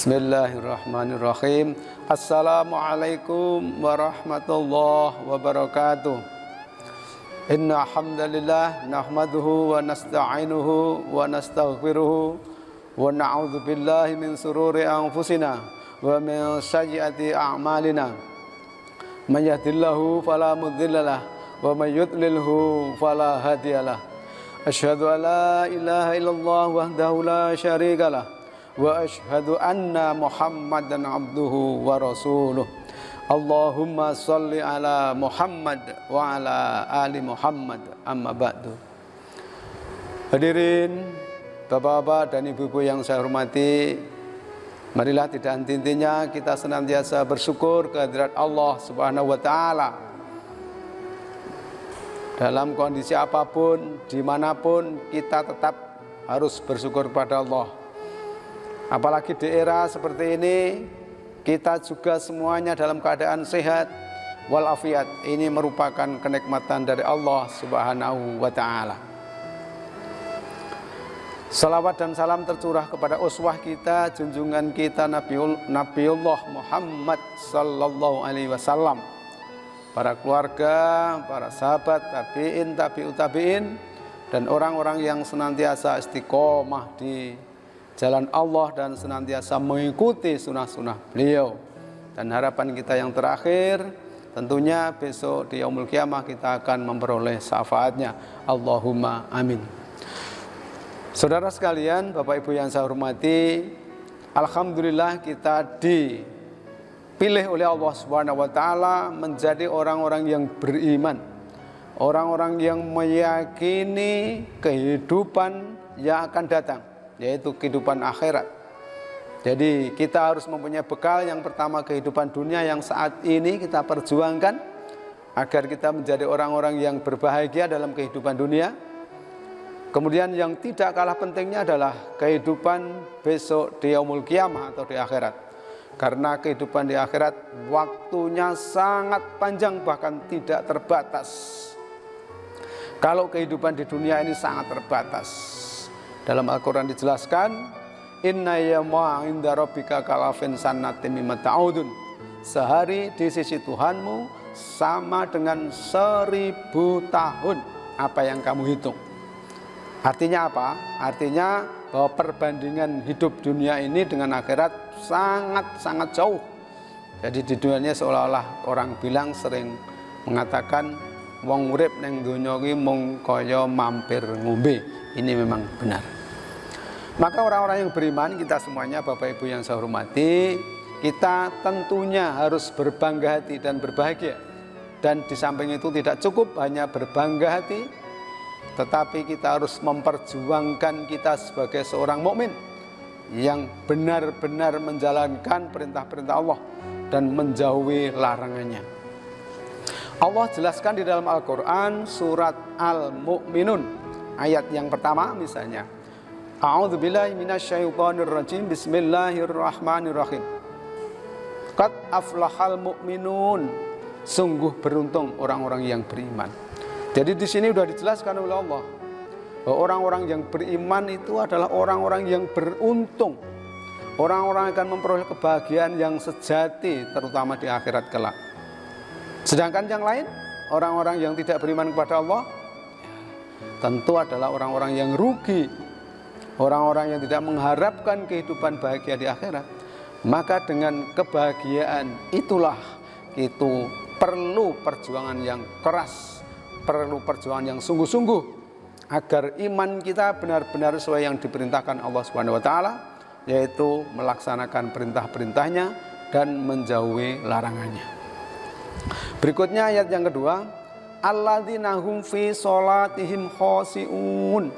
Bismillahirrahmanirrahim. Assalamualaikum warahmatullahi wabarakatuh. Inna hamdalillah nahmaduhu wa nasta'inuhu wa nastaghfiruhu wa na'udzu billahi min sururi anfusina wa min sayyiati a'malina. May yahdihillahu fala mudhillalah wa may yudlilhu fala hadiyalah. Asyhadu an la ilaha illallah wahdahu la syarikalah wa asyhadu anna Muhammadan abduhu wa rasuluh. Allahumma sholli ala Muhammad wa ala ali Muhammad, amma ba'du. Hadirin Bapak-bapak dan Ibu-ibu yang saya hormati, marilah tidak henti-hentinya kita senantiasa bersyukur kehadirat Allah Subhanahu wa taala. Dalam kondisi apapun, dimanapun, kita tetap harus bersyukur kepada Allah. Apalagi di era seperti ini, kita juga semuanya dalam keadaan sehat walafiat. Ini merupakan kenikmatan dari Allah Subhanahu wa taala. Salawat dan salam tercurah kepada uswah kita, junjungan kita Nabiullah Muhammad sallallahu alaihi wasallam, para keluarga, para sahabat, tabi'in, tabi'ut tabi'in, dan orang-orang yang senantiasa istiqomah di jalan Allah dan senantiasa mengikuti sunnah-sunnah beliau. Dan harapan kita yang terakhir, tentunya besok di Yaumul Qiyamah kita akan memperoleh syafaatnya. Allahumma amin. Saudara sekalian, Bapak Ibu yang saya hormati, alhamdulillah kita dipilih oleh Allah Subhanahu wa taala menjadi orang-orang yang beriman, orang-orang yang meyakini kehidupan yang akan datang, yaitu kehidupan akhirat. Jadi kita harus mempunyai bekal. Yang pertama, kehidupan dunia yang saat ini kita perjuangkan agar kita menjadi orang-orang yang berbahagia dalam kehidupan dunia. Kemudian yang tidak kalah pentingnya adalah kehidupan besok di Yaumul Qiyamah atau di akhirat. Karena kehidupan di akhirat waktunya sangat panjang, bahkan tidak terbatas. Kalau kehidupan di dunia ini sangat terbatas. Dalam Al-Quran dijelaskan, inna yawma inda rabbika kalafin sanatin mimma ta'udun. Sehari di sisi Tuhanmu sama dengan 1000 tahun apa yang kamu hitung. Artinya apa? Artinya bahwa perbandingan hidup dunia ini dengan akhirat sangat-sangat jauh. Jadi di dunia seolah-olah orang bilang, sering mengatakan, wong urip ning donya iki mung kaya mampir ngombe. Ini memang benar. Maka orang-orang yang beriman, kita semuanya Bapak Ibu yang saya hormati, kita tentunya harus berbangga hati dan berbahagia. Dan di samping itu tidak cukup hanya berbangga hati, tetapi kita harus memperjuangkan kita sebagai seorang mukmin yang benar-benar menjalankan perintah-perintah Allah dan menjauhi larangannya. Allah jelaskan di dalam Al-Quran surat Al-Mu'minun ayat yang pertama misalnya, a'udzubillahi minasyaitonirrajim, bismillahirrahmanirrahim. Qad aflahal mu'minun, sungguh beruntung orang-orang yang beriman. Jadi di sini sudah dijelaskan oleh Allah bahwa orang-orang yang beriman itu adalah orang-orang yang beruntung. Orang-orang akan memperoleh kebahagiaan yang sejati, terutama di akhirat kelak. Sedangkan yang lain, orang-orang yang tidak beriman kepada Allah, tentu adalah orang-orang yang rugi, orang-orang yang tidak mengharapkan kehidupan bahagia di akhirat. Maka dengan kebahagiaan itulah itu perlu perjuangan yang keras, perlu perjuangan yang sungguh-sungguh agar iman kita benar-benar sesuai yang diperintahkan Allah Subhanahu wa taala, yaitu melaksanakan perintah-perintahnya dan menjauhi larangannya. Berikutnya ayat yang kedua, alladzina hum fi sholatihim khoshi'un,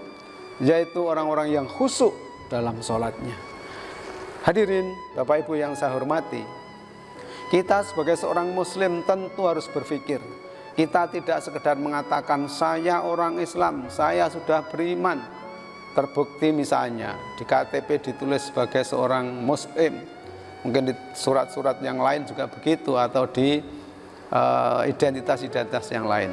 yaitu orang-orang yang khusyuk dalam sholatnya. Hadirin Bapak Ibu yang saya hormati, kita sebagai seorang muslim tentu harus berpikir. Kita tidak sekedar mengatakan saya orang Islam, saya sudah beriman. Terbukti misalnya di KTP ditulis sebagai seorang muslim. Mungkin di surat-surat yang lain juga begitu, atau di identitas-identitas yang lain.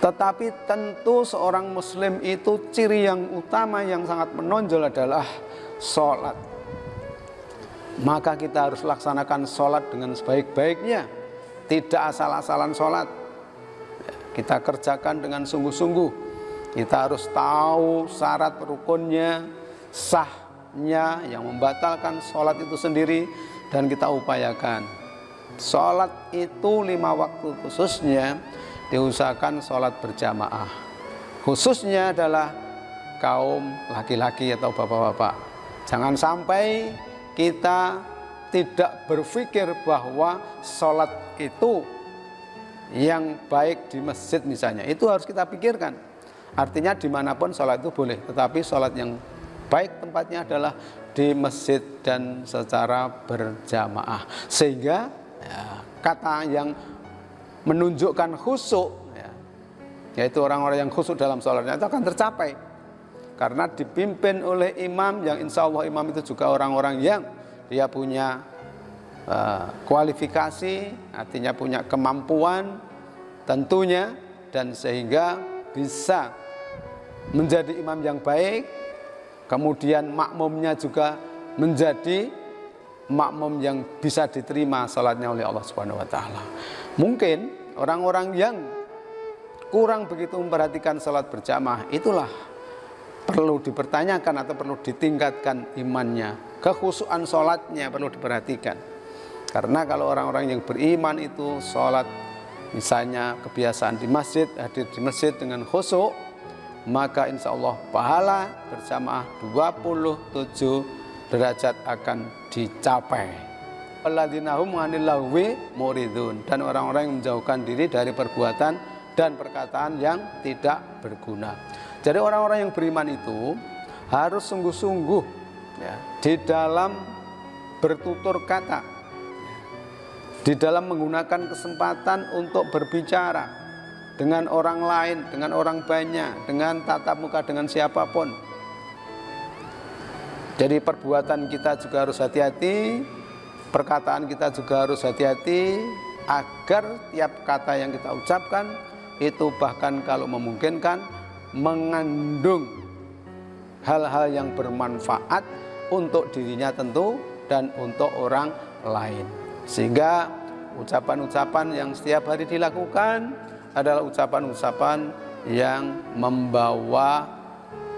Tetapi tentu seorang muslim itu ciri yang utama yang sangat menonjol adalah sholat. maka kita harus laksanakan sholat dengan sebaik-baiknya, tidak asal-asalan sholat. Kita kerjakan dengan sungguh-sungguh. Kita harus tahu syarat rukunnya, sahnya yang membatalkan sholat itu sendiri, dan kita upayakan sholat itu 5 waktu khususnya diusahakan sholat berjamaah. Khususnya adalah kaum laki-laki atau bapak-bapak. Jangan sampai kita tidak berpikir bahwa sholat itu yang baik di masjid misalnya, itu harus kita pikirkan. Artinya dimanapun sholat itu boleh, tetapi sholat yang baik tempatnya adalah di masjid dan secara berjamaah. Sehingga ya, kata yang menunjukkan khusyuk, ya, yaitu orang-orang yang khusyuk dalam sholatnya itu akan tercapai. Karena dipimpin oleh imam yang insya Allah imam itu juga orang-orang yang dia punya kualifikasi, artinya punya kemampuan tentunya, dan sehingga bisa menjadi imam yang baik. Kemudian makmumnya juga menjadi makmum yang bisa diterima salatnya oleh Allah Subhanahu wa taala. Mungkin orang-orang yang kurang begitu memperhatikan salat berjamaah itulah perlu dipertanyakan atau perlu ditingkatkan imannya. Kekhusyuan salatnya perlu diperhatikan. Karena kalau orang-orang yang beriman itu salat misalnya kebiasaan di masjid, hadir di masjid dengan khusyuk, maka insya Allah pahala berjamaah 27 derajat akan dicapai. Alladzina hum 'anil lagwi muridun, dan orang-orang yang menjauhkan diri dari perbuatan dan perkataan yang tidak berguna. Jadi orang-orang yang beriman itu harus sungguh-sungguh ya, di dalam bertutur kata, di dalam menggunakan kesempatan untuk berbicara dengan orang lain, dengan orang banyak, dengan tatap muka dengan siapapun. Jadi perbuatan kita juga harus hati-hati, perkataan kita juga harus hati-hati, agar tiap kata yang kita ucapkan itu bahkan kalau memungkinkan mengandung hal-hal yang bermanfaat untuk dirinya tentu dan untuk orang lain. Sehingga ucapan-ucapan yang setiap hari dilakukan adalah ucapan-ucapan yang membawa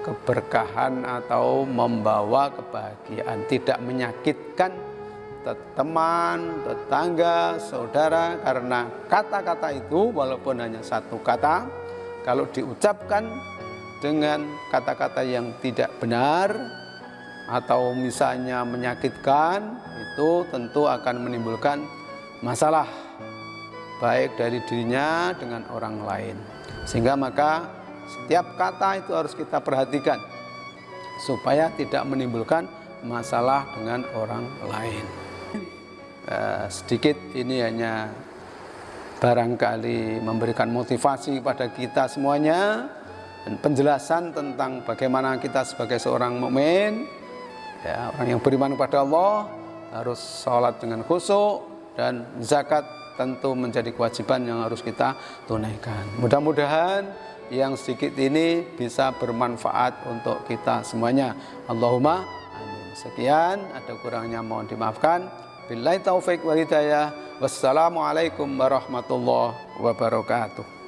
keberkahan atau membawa kebahagiaan, tidak menyakitkan teman, tetangga, saudara, karena kata-kata itu walaupun hanya satu kata, kalau diucapkan dengan kata-kata yang tidak benar atau misalnya menyakitkan, itu tentu akan menimbulkan masalah baik dari dirinya dengan orang lain. Sehingga maka setiap kata itu harus kita perhatikan supaya tidak menimbulkan masalah dengan orang lain. Sedikit ini hanya barangkali memberikan motivasi kepada kita semuanya dan penjelasan tentang bagaimana kita sebagai seorang mukmin, ya, orang yang beriman kepada Allah harus sholat dengan khusyuk, dan zakat tentu menjadi kewajiban yang harus kita tunaikan. Mudah-mudahan yang sedikit ini bisa bermanfaat untuk kita semuanya. Allahumma amin. Sekian, ada kurangnya mohon dimaafkan. Billahi taufik wal hidayah. Wassalamualaikum warahmatullahi wabarakatuh.